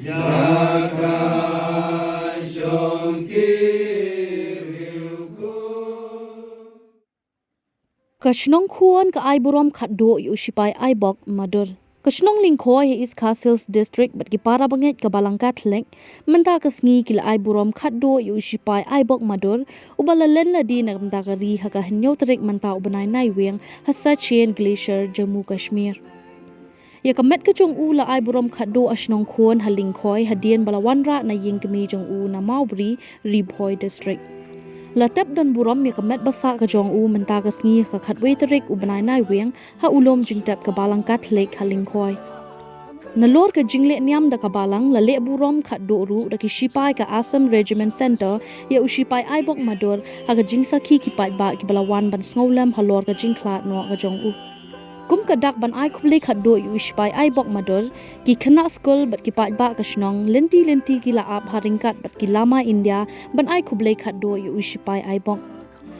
Shnong Khun ka Burom Khatduh yu Shipai Aibok Madur. Shnong lingkhoi he is Castles district but ki para banget ka balangkat lek menta ka sngi kila Burom Khatduh yu Shipai Aibok Madur ubala len la di na menta ka ri ha ka hnyo trek menta ubanai nai weng hasa chain glacier Jammu Kashmir. Ya kamet ka chung u la Burom Khatduh Shnong Khun ha lingkhoi hadien balawan ra na ying kemi chung u na Maubri Ribhoi district. Latep dan Burom ya kamet basa ka jong u menta ka sngi ka khatwei terik u banai nai weng ha ulom jingtap ka balang kat lek ha lingkhoi. Nalor ka jingle niam da ka balang la le Burom Khatduh ru da ki Shipai ka Assam Regiment Center ya u Shipai Aibok Madur ha ka jingsa ki pat ba ki balawan ban sngolam ha lor ka jingklat no ka jong u. Kum ka dak ban ai khuble Khatduh yu Shipai Aibok Madur ki khana school bat ki pat ba ka Shnong lenti ki la ap haringkat bat ki lama India ban ai khuble Khatduh yu Shipai Aibok.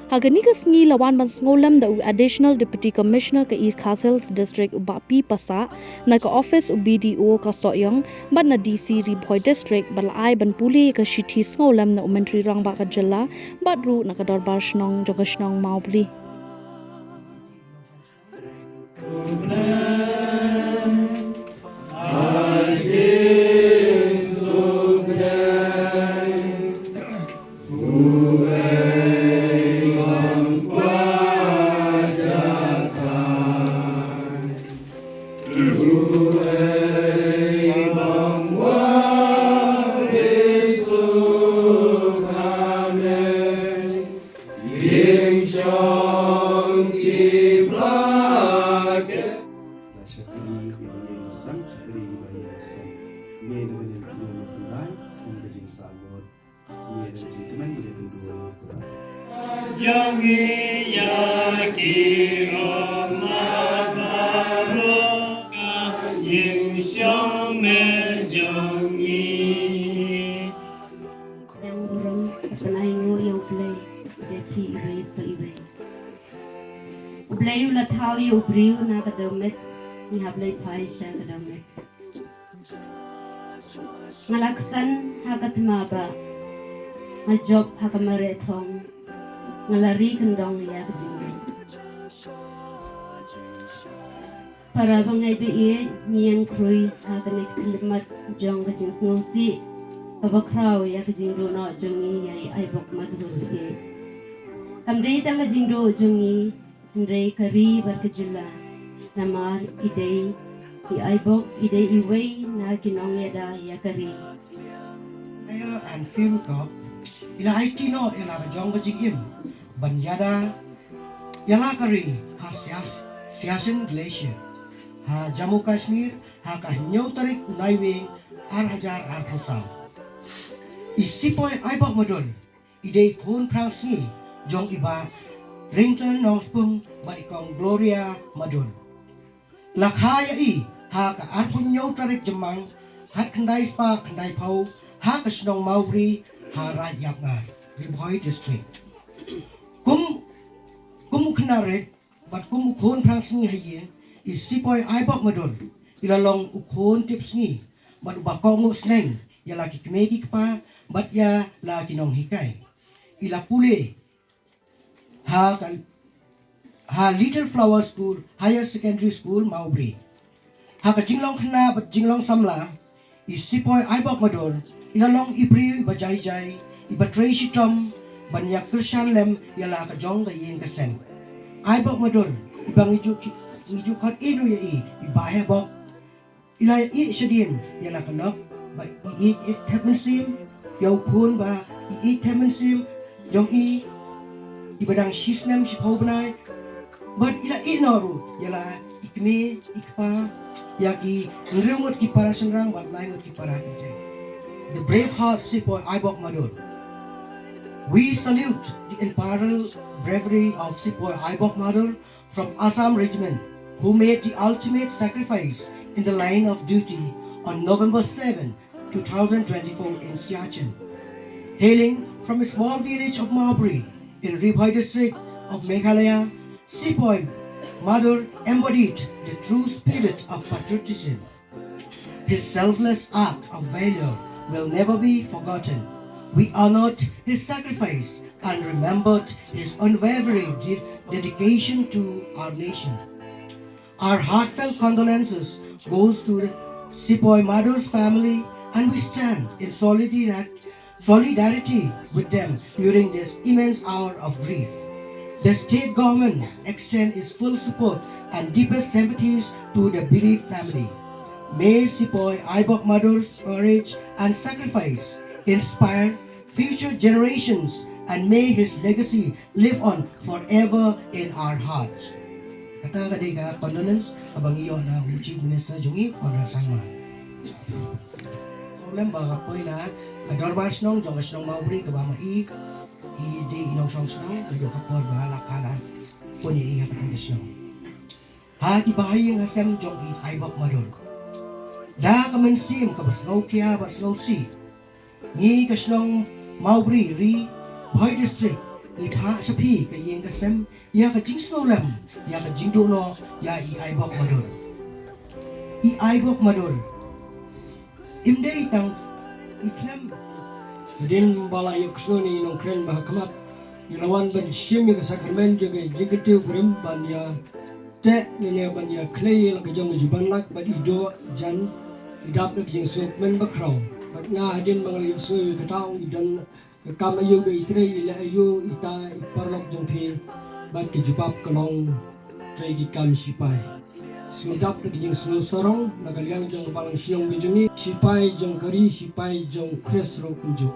Hagani ka sngi lawan ban sngolam da u additional deputy commissioner ka East Castles district u ba pi pasa na ka office u BDO ka Soyong ban na DC Ribhoi district bal ai ban puli ka shithi sngolam na u mentri rang ba ka jalla bat ru na ka dorbar Shnong jo ka Shnong Maubri. Ublayu la thau yu briu na ka domet ni hablay phai sha ka domet ngalaksan ha ka tmaba ma job ha ka mare thong ngalari kandong ya ka jing para bangai be e nian krui ha ka nek klimat jong ka jing snosi babakraw ya ka jing do no jongi ya Aibok Madur e kamdei tang ka jing do jongi Ndrei kari berkejela namar idei di Aibok idei iwei na kinong yada ya kari. Ayo and film kop ila IT no ila bajong bajigim banjada yala kari ha siasen glacier ha Jammu Kashmir ha ka hinyo tarik unaiwe ar hajar ar khasam. Isipoy Aibok Madur idei Khun prangsi jong iba Rington Nongspung Badikong Gloria Madur. Lakhaya i ha ka arpun nyo tarik jemang hat kendai spa kendai pau ha ka Shnong Maubri ha Rajapngar Ribhoi district. Kum khnare bat kum khon prang sngi haye is Sipoy Aibok Madur ilalong ukhon tip sngi bat ubakong sneng ya laki kmegi kpa bat ya la kinong hikai ila pule ha Little Flower School Higher Secondary School Maubri ha ka jinglong khna bat jinglong samla is Sipoy Aibok Madur ilalong ipri bajai jai ibatrei shitom banyak Krishan lem yala ka jong ka yin ka sen Aibok Madur ibang iju khat inu ya ibahe bok ila i shadin yala ka nok ba i temensim yau khun ba i temensim jong ibadang shisnem shipau benai but ila inoru yala ikme ikpa yaki nrungut ki para senrang bat laingut ki para kje the braveheart Sipoy Aibok Madur. We salute the unparalleled bravery of Sipoy Aibok Madur from Assam Regiment who made the ultimate sacrifice in the line of duty on November 7, 2024 in Siachen. Hailing from a small village of Maubri in Ribhoi district of Meghalaya, Sipoy Madur embodied the true spirit of patriotism. His selfless act of valor will never be forgotten. We honored his sacrifice and remembered his unwavering dedication to our nation. Our heartfelt condolences goes to the Shipai Madur's family, and we stand in solidarity with them during this immense hour of grief. The state government extends its full support and deepest sympathies to the bereaved family. May Shipai Aibok Madur's courage and sacrifice inspire future generations, and may his legacy live on forever in our hearts. Kata kadai ka condolence abang iyo na Chief Minister Jungi pada sama. Soalnya baga poi na adorbar Shnong jong Shnong Mauri ke bama i de inong Shnong ke do kapor ba lakalan pun i kata Shnong. Ha di bahaya ngasem jong i Aibok Madur. Da kamensim ka basno kia basno si. Ni ka Shnong Mauri ri Boy District Ipa sapi ka yin kasem ya ka jing snolam ya ka jing dono ya I Aibok Madur. I Aibok Madur. Imde itang iklam. Din bala yung kusno ni nong kren mahakamat. Ilawan ban siyem yung sakramen juga jigete grim ban ya te ni ban ya clay lang kajong juban lak ban ido jan idap nak jing sukmen bakraw. Bat nga din mga yung so yung kataong idan kamayo be itre ila ayo ita iparlok jong phi bat ke jupap kalong tray gi kam Shipai sudap de jing snu sarong nagaliang jong balang siong bijungi Shipai jong kari Shipai jong kres ro kunju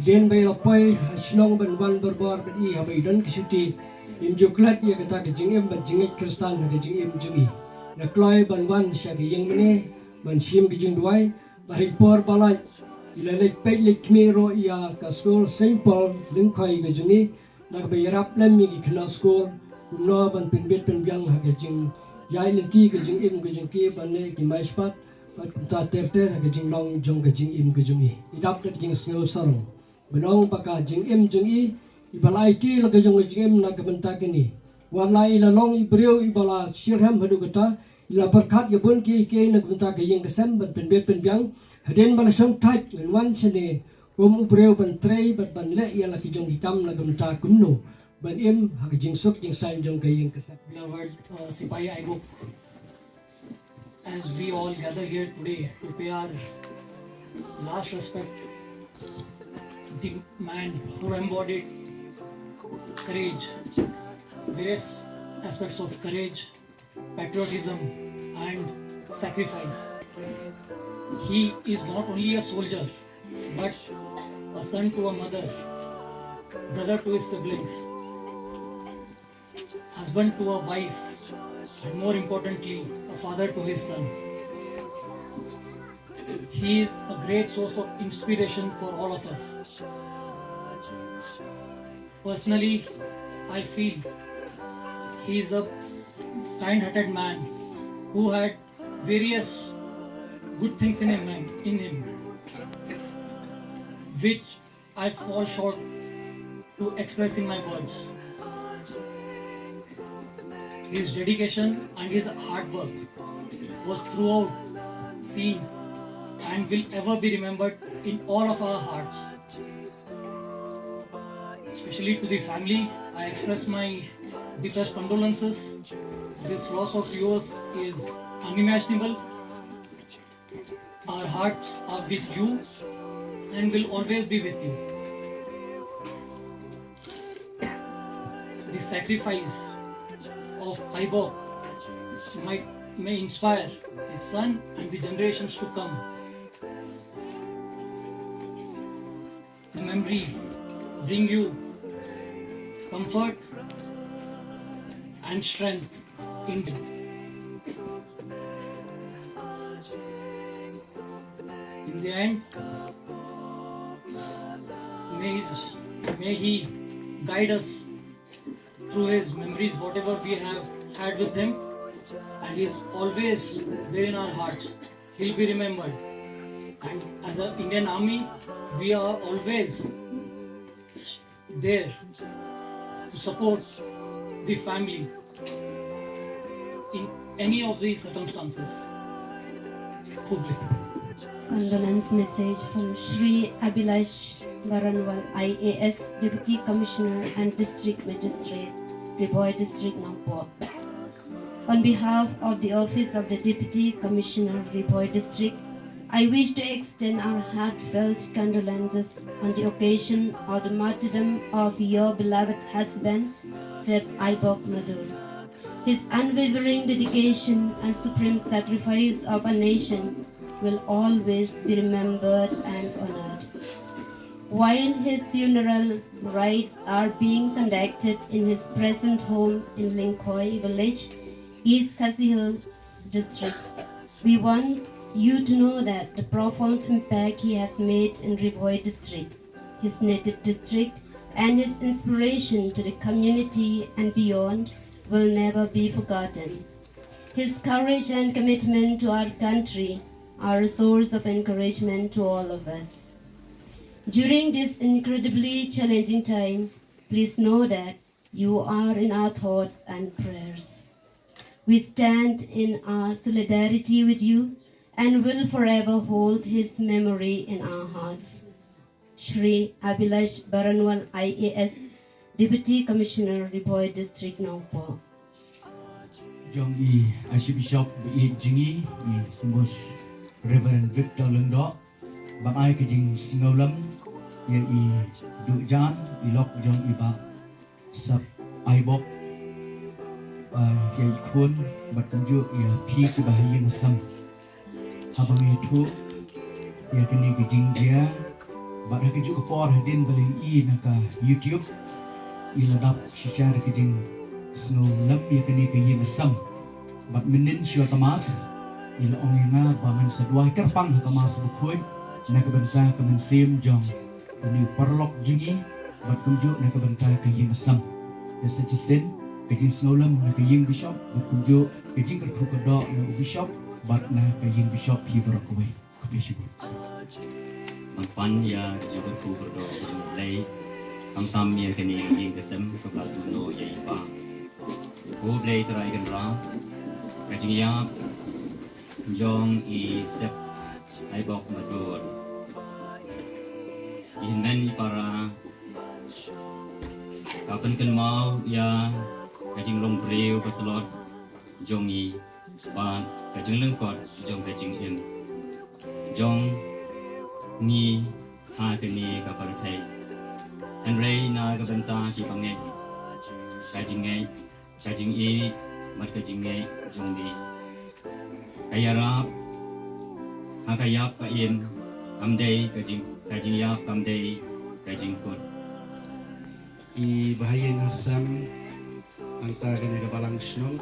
den bay lapai Shnong ban ban berbor i habai dan kisuti im joklat ye kata ke jing em ban jing kristan ke jing em jungi na kloi ban ban sya ge yeng mene ban sim ge jing duai bari por balai ilalek pek kmiro ya ka school Saint Paul lingkhoi ga jungi nak bayarap lam mi ki khna school no ban pinbet pinbyang ha ga jing yai lenti ga jing im ga jing ki ban ne ki maispat bat ta ter ha ga jing long jong ga jing im ga jungi idap ga jing snow sarong benong paka jing im jungi ibalai ti la ga jong jing im na ga banta kini walai la long ibreu ibala shirham hadu gata ila berkat ya bun ki na banta ga jing ga sam ban pinbet pinbyang Hadin malasong tight when one chene ubreu ban tray bat ban le ya laki jong hitam na gamta kumno ban im hak jing sok jing san jong kaying kasap. Beloved Shipai Aibok, as we all gather here today to pay our last respect to the man who embodied courage, various aspects of courage, patriotism and sacrifice. He is not only a soldier, but a son to a mother, brother to his siblings, husband to a wife, and more importantly, a father to his son. He is a great source of inspiration for all of us. Personally, I feel he is a kind-hearted man who had various good things in him, which I fall short to express in my words. His dedication and his hard work was throughout seen and will ever be remembered in all of our hearts. Especially to the family, I express my deepest condolences. This loss of yours is unimaginable. Our hearts are with you and will always be with you. The sacrifice of Aibok may inspire his son and the generations to come. The memory bring you comfort and strength in the end, may he guide us through his memories, whatever we have had with him, and he is always there in our hearts. He'll be remembered. And as an Indian Army, we are always there to support the family in any of these circumstances. Khub condolence message from Shri Abhilash Baranwal, IAS, Deputy Commissioner and District Magistrate, Riboy District, Nagpur. On behalf of the Office of the Deputy Commissioner, Riboy District, I wish to extend our heartfelt condolences on the occasion of the martyrdom of your beloved husband, Sir Aibok Madur. His unwavering dedication and supreme sacrifice of our nation will always be remembered and honored. While his funeral rites are being conducted in his present home in Linkoi village, East Khasi Hills district, we want you to know that the profound impact he has made in Riboy district, his native district, and his inspiration to the community and beyond will never be forgotten. His courage and commitment to our country are a source of encouragement to all of us. During this incredibly challenging time, please know that you are in our thoughts and prayers. We stand in our solidarity with you and will forever hold his memory in our hearts. Shri Abhilash Baranwal, IAS, Deputy Commissioner, Riboy District, Nagpur. Jong Archbishop Jingi Most Reverend Victor Lengdok Bang ai Kejing Singolam Ye Duk Jan Lok Jong Ba Sap Aibok Ye Khun Bat Tunjuk Ye Pi Ki Bahaya Nasam Habang itu Ye Keni Kejing dia Bat Kejuk Kepor Hadin Baling Naka YouTube Iladap Shishar Kejing Snow lam ia kini kaya besam, bat menin syua tamas, ila onginga bangan sedua kerpang kamas bukui, nak bentang kemensim jong, ini perlok jingi, bat kumjuk nak bentang kaya besam. Jasa cisen, kajing snow lam nak kaya bishop, bat kumjuk kajing kerkukodok nak bishop, bat nak kaya bishop hi berakui, kepishibu. Pan ya kajing kerkukodok kajing lay, tam ya kini kaya kesem kebatu no ya ipa. Cô play try kan ra kajing ya jong sep Aibok Madur inan para kapan kan mau ya kajing long breu betelot jong ban kajing lengkot jong kajing jong ni ha kini kapal thai Henry na kabenta ki pangai kajing mat kajing jong ni kayarap hakayap kain kamdei kajing yap kamdei kajing kot I bahaya ngasam antara kena kebalang Shnong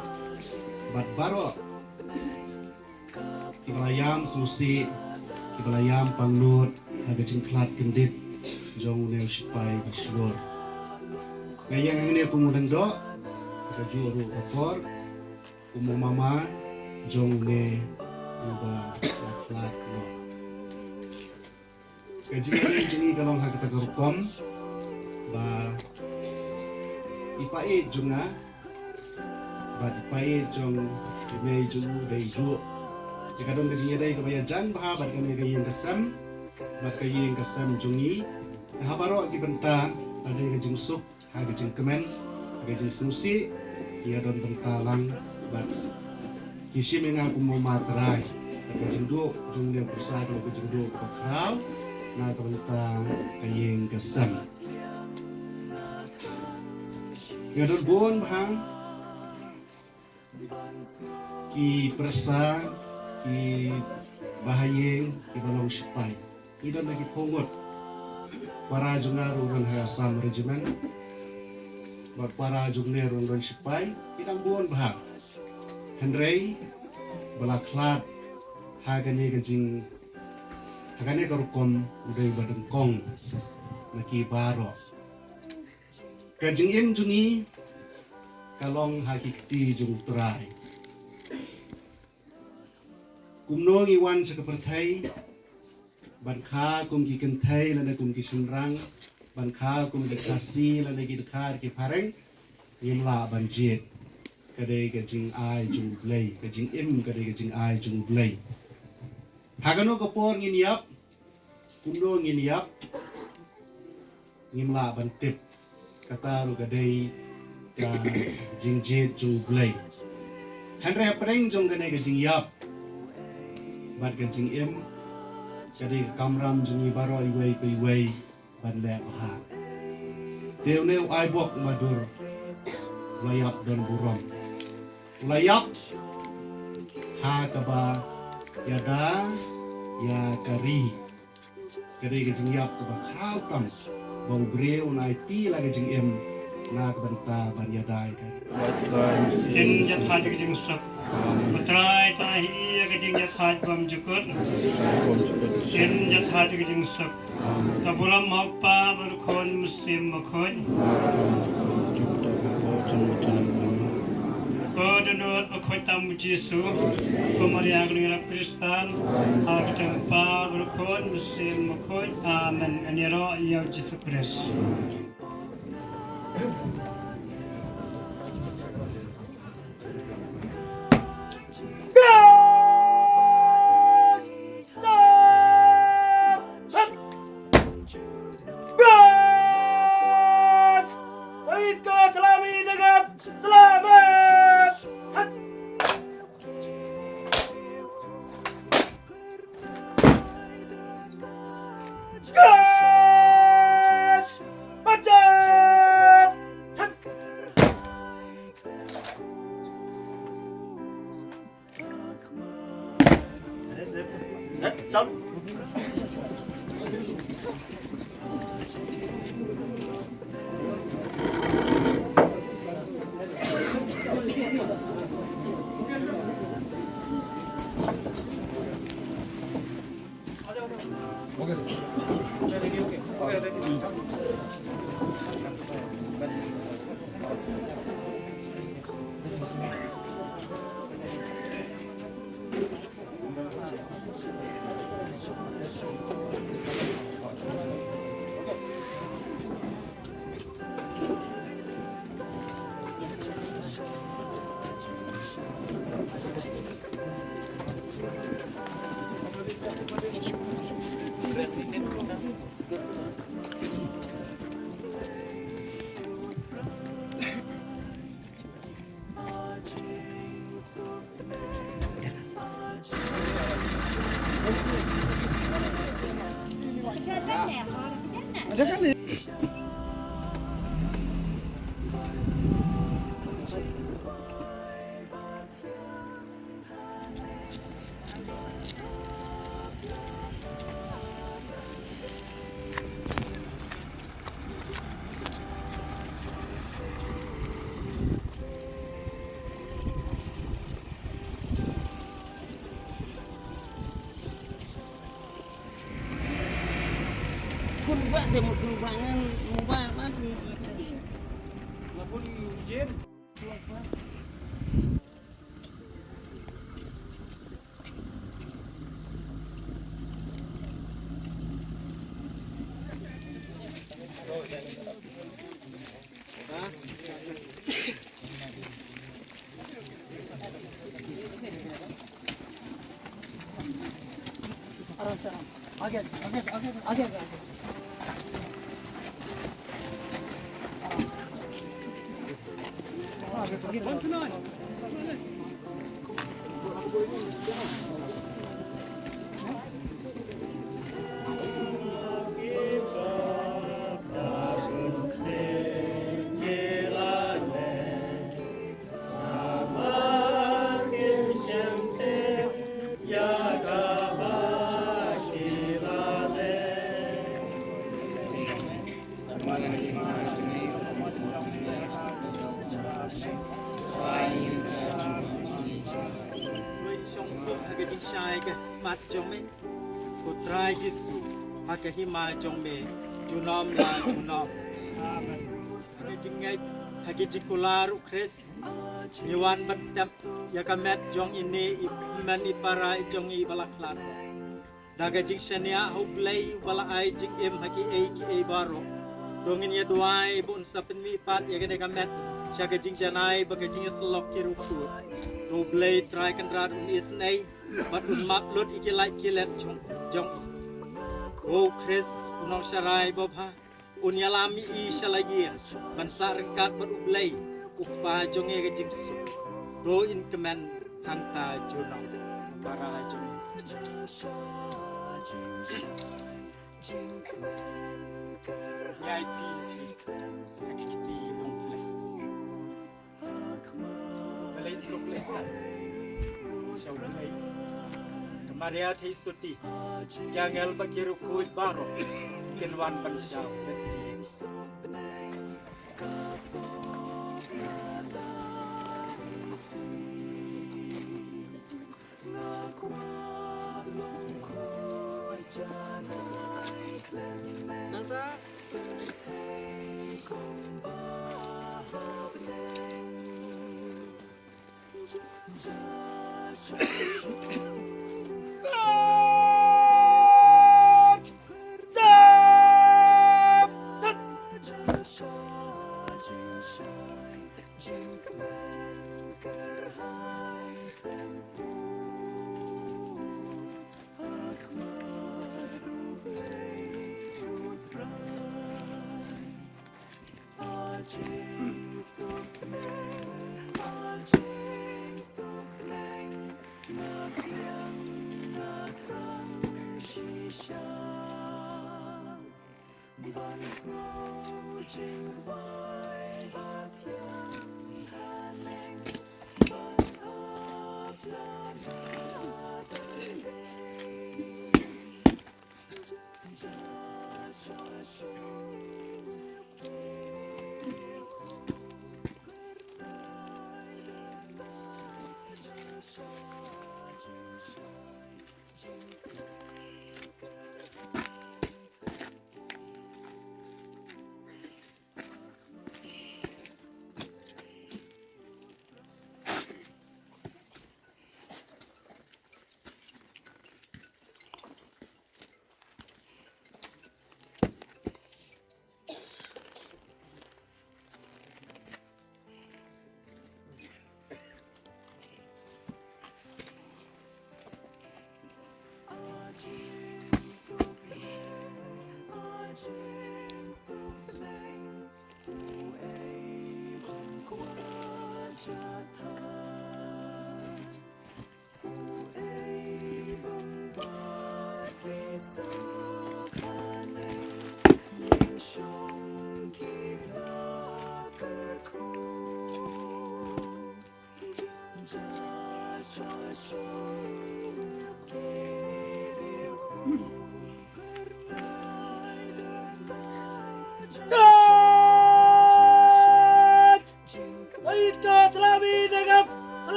bat baro kibalayam susi kibalayam pangnut hagajing klat kendit jong neo Shipai baslor ngayang ngene pemudang do kajuru opor umumama jong ne uba klat no kajing ini jengi kalong ha kita kerukom ba ipae junga ba ipae jong ne ju dei ju ikadong kajing dei kabaya jan ba ba kene kayeng kesam ba kayeng kesam jungi habaro ki benta ada kajing sup ha kajing kemen kajing susi ia don bentalang ba kisi mengaku mau materai kajing du jong dia bersah kalau kajing du patrau na benta kayeng kesam Ngadon bon bahang ki persa ki bahayeng ki balong Shipai idon lagi pongot para jungar urang Assam Regiment bak para jungner urang Shipai idang bon bahang Henry balaklat hagane gajing hagane karukom udai badengkong naki baro kajing jungi kalong hakikti jung terai kumno iwan sekapertai ban kha kum ki kentai lana kum ki sunrang ban kha kum dekasi lana ki dekar ki pareng yimla banjit kadai kajing ai jung blai kajing im kadai kajing ai jung blai Hagano kapor nginiap, kundo nginiap, ngimla bantip, kata rugadai ka jingjit jung glay. Henry apreng jung gane ka jingyap, bat ka jing im, kadai kamram jungi baro iway pa iway, ban le bahar. Tewneu Aibok Madur, ulayap dan Burom. Ulayap, ha kaba yada ya kari kari ke jingyap ke bakal tam bau breu na iti lagi jing em na benta ban yadai ka in jatha jing sak utrai ta hi ke jing jatha bam jukur in jatha jing sak ta buram mappa berkhon muslim makhon Kodonot bakhotam Jesu Kumariya Gulira Kristan Hagatampa Berkhon Muslim Makhon Amen Aniro Ya Jesu Kristus Khun buat saya mau keluaran mobile kan. Lapor ujian. Agak. Shai ke mat jong me putrai Yesu hak hima jong me junom la junom amen ane jingai hak jikular ukres niwan badap yakamet jong ini iman ipara jong i balaklat daga jing shania hublai bala ai jing em hak ki baro dongin ya duai bun sapen mi pat ya gane kamet shaga jing janai baga jing slok ki ruku Ro blay try kan rat un is nay but un mak lut ikilai kilet jong Ro Chris unong sharai bobha un yalami I shalagian bansa rengkat but ublay ukpa jonge ke jingsu Ro in command hanta junong para jong Nyai ti hakikti long play Balay sok lesan Shaw balay Kemaria thi suti Jangel bakiru kuit baro Kinwan bansyaw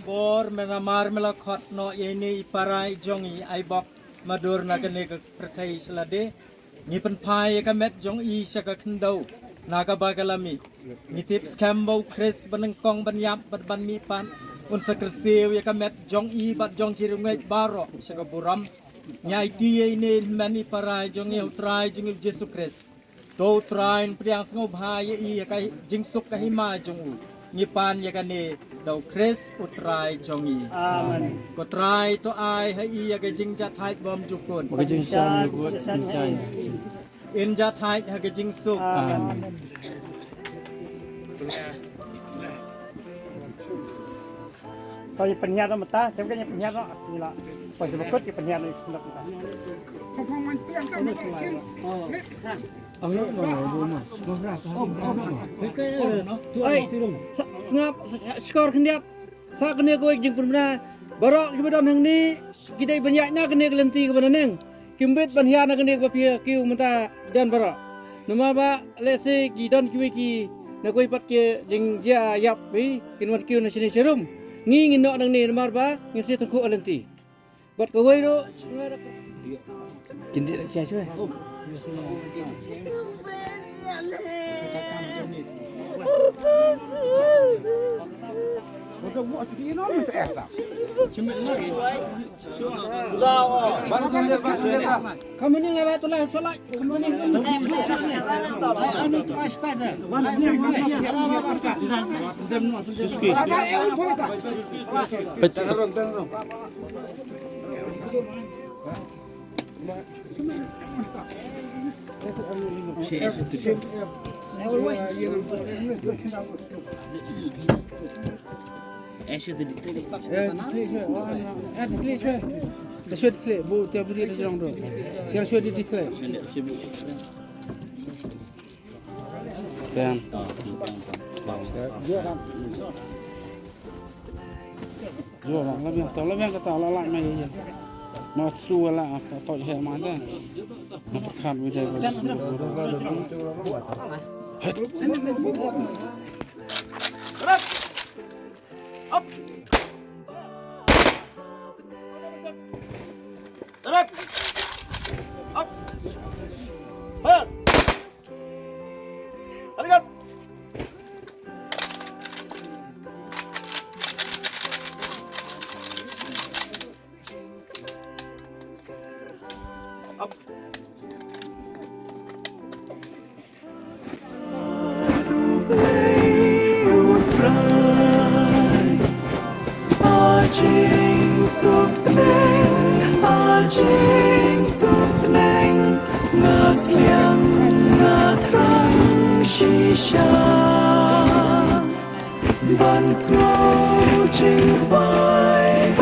Bor menamar melakot no ini iparai jongi Aibok Madur nagane ke pertai selade ni penpai kamet jong I saka kendau naga bagalami ni tips kambau kris benengkong banyap ban mi pan un sakresiu ya kamet jong I bat jong kirungai baro saka Burom nyai ti ini mani parai jong I utrai jong Yesus Kris do train priang sngau bhai I kai jingsuk kahima jong u Ngipan ya kane dau Kris utrai jongi. Amen. Ko trai to ai hai I ya ke jing ja thai bom jukun. Ko jing san gut jai. In ja thai ha ke jing suk. Amen. Kau yang penyiar nama ta, macam yang penyiar nak ni lah. Kau sebut ke penyiar ni sudah kita. Sengap skor kendiat sa kene ko jing pun barok kebedan hang ni kita banyaknya kene kelenti kebedan neng kimbet banhian kene ko pia kiu menta dan barok nama ba lese gidan kiwi ki na koi pat ke jing ja yap bi kinwan kiu na sini serum ngi nginok nang ni namar ba ngin si tengku kelenti bat ko wei ro kindik sia sia Untuk buat sedih no mesti tak. Cemit lagi. Kamu ni lewat tu lah solat. Kamu ni anu terus saja. Nó xua là tội hệ mà đây nó khát với đây Ajing suk leng ngas liang na trang shisha ban snow jing bai